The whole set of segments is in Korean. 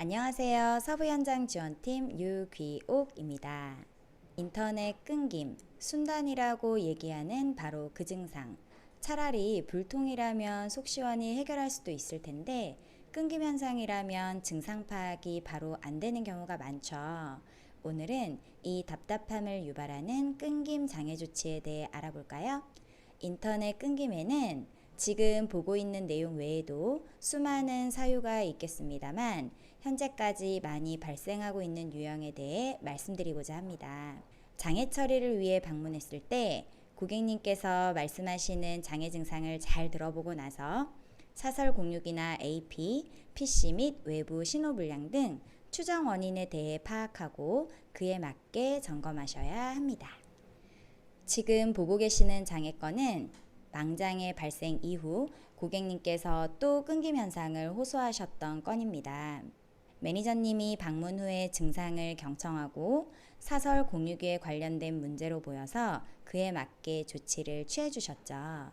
안녕하세요. 서부현장지원팀 유귀옥입니다. 인터넷 끊김, 순단이라고 얘기하는 바로 그 증상. 차라리 불통이라면 속 시원히 해결할 수도 있을 텐데 끊김 현상이라면 증상 파악이 바로 안 되는 경우가 많죠. 오늘은 이 답답함을 유발하는 끊김 장애 조치에 대해 알아볼까요? 인터넷 끊김에는 지금 보고 있는 내용 외에도 수많은 사유가 있겠습니다만 현재까지 많이 발생하고 있는 유형에 대해 말씀드리고자 합니다. 장애 처리를 위해 방문했을 때 고객님께서 말씀하시는 장애 증상을 잘 들어보고 나서 사설 공유기나 AP, PC 및 외부 신호 불량 등 추정 원인에 대해 파악하고 그에 맞게 점검하셔야 합니다. 지금 보고 계시는 장애건은 망장의 발생 이후 고객님께서 또 끊김 현상을 호소하셨던 건입니다. 매니저님이 방문 후에 증상을 경청하고 사설 공유기에 관련된 문제로 보여서 그에 맞게 조치를 취해 주셨죠.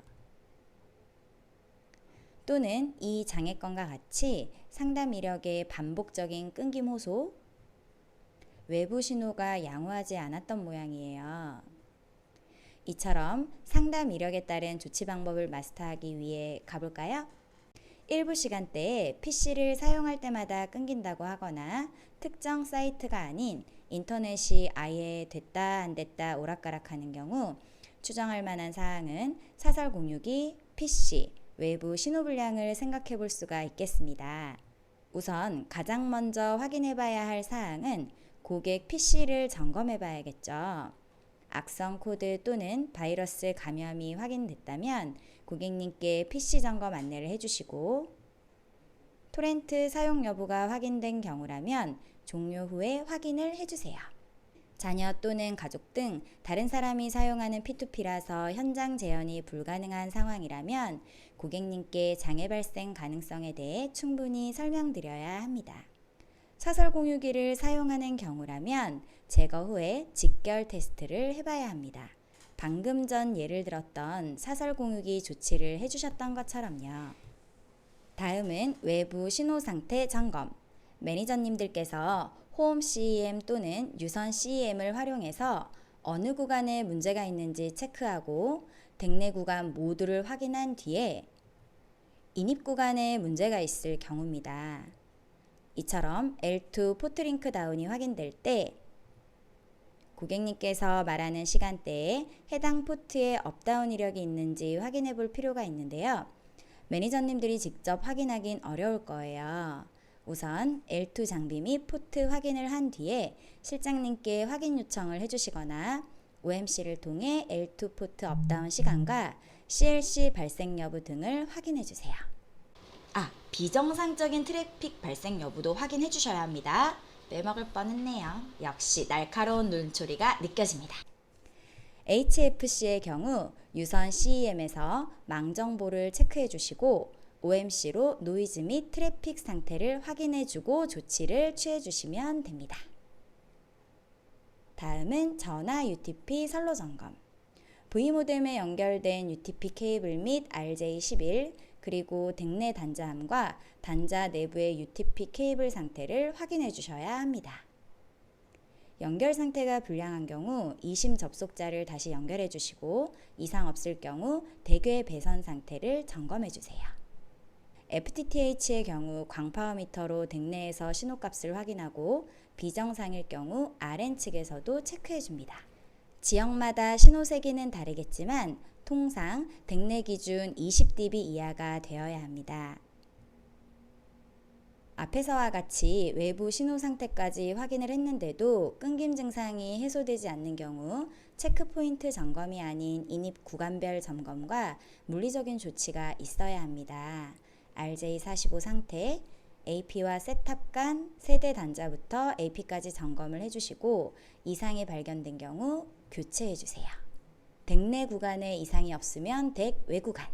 또는 이 장애건과 같이 상담 이력의 반복적인 끊김 호소, 외부 신호가 양호하지 않았던 모양이에요. 이처럼 상담 이력에 따른 조치 방법을 마스터하기 위해 가볼까요? 일부 시간대에 PC를 사용할 때마다 끊긴다고 하거나 특정 사이트가 아닌 인터넷이 아예 됐다 안 됐다 오락가락하는 경우 추정할 만한 사항은 사설 공유기, PC, 외부 신호 불량을 생각해 볼 수가 있겠습니다. 우선 가장 먼저 확인해 봐야 할 사항은 고객 PC를 점검해 봐야겠죠. 악성 코드 또는 바이러스 감염이 확인됐다면 고객님께 PC 점검 안내를 해주시고 토렌트 사용 여부가 확인된 경우라면 종료 후에 확인을 해주세요. 자녀 또는 가족 등 다른 사람이 사용하는 P2P라서 현장 재현이 불가능한 상황이라면 고객님께 장애 발생 가능성에 대해 충분히 설명드려야 합니다. 사설 공유기를 사용하는 경우라면 제거 후에 직결 테스트를 해봐야 합니다. 방금 전 예를 들었던 사설 공유기 조치를 해주셨던 것처럼요. 다음은 외부 신호 상태 점검. 매니저님들께서 홈 CEM 또는 유선 CEM을 활용해서 어느 구간에 문제가 있는지 체크하고 댁내 구간 모두를 확인한 뒤에 인입 구간에 문제가 있을 경우입니다. 이처럼 L2 포트링크 다운이 확인될 때 고객님께서 말하는 시간대에 해당 포트에 업다운 이력이 있는지 확인해 볼 필요가 있는데요. 매니저님들이 직접 확인하긴 어려울 거예요. 우선 L2 장비 및 포트 확인을 한 뒤에 실장님께 확인 요청을 해주시거나 OMC를 통해 L2 포트 업다운 시간과 CLC 발생 여부 등을 확인해 주세요. 비정상적인 트래픽 발생 여부도 확인해 주셔야 합니다. 빼먹을 뻔했네요. 역시 날카로운 눈초리가 느껴집니다. HFC의 경우 유선 CEM에서 망 정보를 체크해 주시고 OMC로 노이즈 및 트래픽 상태를 확인해 주고 조치를 취해 주시면 됩니다. 다음은 전화 UTP 선로 점검. V모뎀에 연결된 UTP 케이블 및 RJ11 그리고 댁내 단자함과 단자 내부의 UTP 케이블 상태를 확인해 주셔야 합니다. 연결 상태가 불량한 경우 이심 접속자를 다시 연결해 주시고 이상 없을 경우 대괴 배선 상태를 점검해 주세요. FTTH의 경우 광파워 미터로 댁내에서 신호값을 확인하고 비정상일 경우 RN 측에서도 체크해 줍니다. 지역마다 신호 세기는 다르겠지만 통상 댁내 기준 20dB 이하가 되어야 합니다. 앞에서와 같이 외부 신호 상태까지 확인을 했는데도 끊김 증상이 해소되지 않는 경우 체크포인트 점검이 아닌 인입 구간별 점검과 물리적인 조치가 있어야 합니다. RJ45 상태, AP와 셋탑 간 세대 단자부터 AP까지 점검을 해주시고 이상이 발견된 경우 교체해주세요. 댁내 구간에 이상이 없으면 댁 외 구간.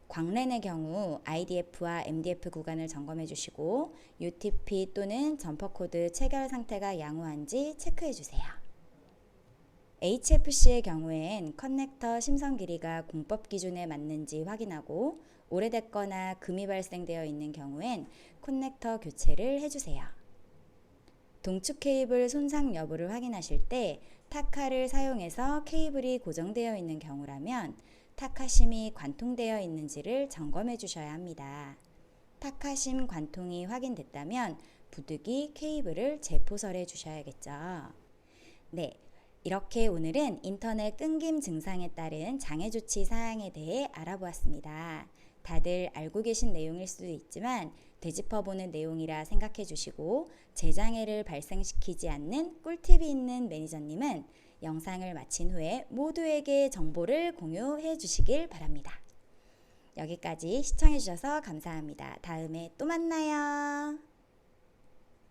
광랜의 경우 IDF와 MDF 구간을 점검해 주시고 UTP 또는 점퍼 코드 체결 상태가 양호한지 체크해 주세요. HFC의 경우엔 커넥터 심선 길이가 공법 기준에 맞는지 확인하고 오래됐거나 금이 발생되어 있는 경우엔 커넥터 교체를 해주세요. 동축 케이블 손상 여부를 확인하실 때 타카를 사용해서 케이블이 고정되어 있는 경우라면 타카심이 관통되어 있는지를 점검해 주셔야 합니다. 타카심 관통이 확인됐다면 부득이 케이블을 재포설해 주셔야겠죠. 네, 이렇게 오늘은 인터넷 끊김 증상에 따른 장애 조치 사항에 대해 알아보았습니다. 다들 알고 계신 내용일 수도 있지만 되짚어보는 내용이라 생각해 주시고 재장애를 발생시키지 않는 꿀팁이 있는 매니저님은 영상을 마친 후에 모두에게 정보를 공유해 주시길 바랍니다. 여기까지 시청해 주셔서 감사합니다. 다음에 또 만나요.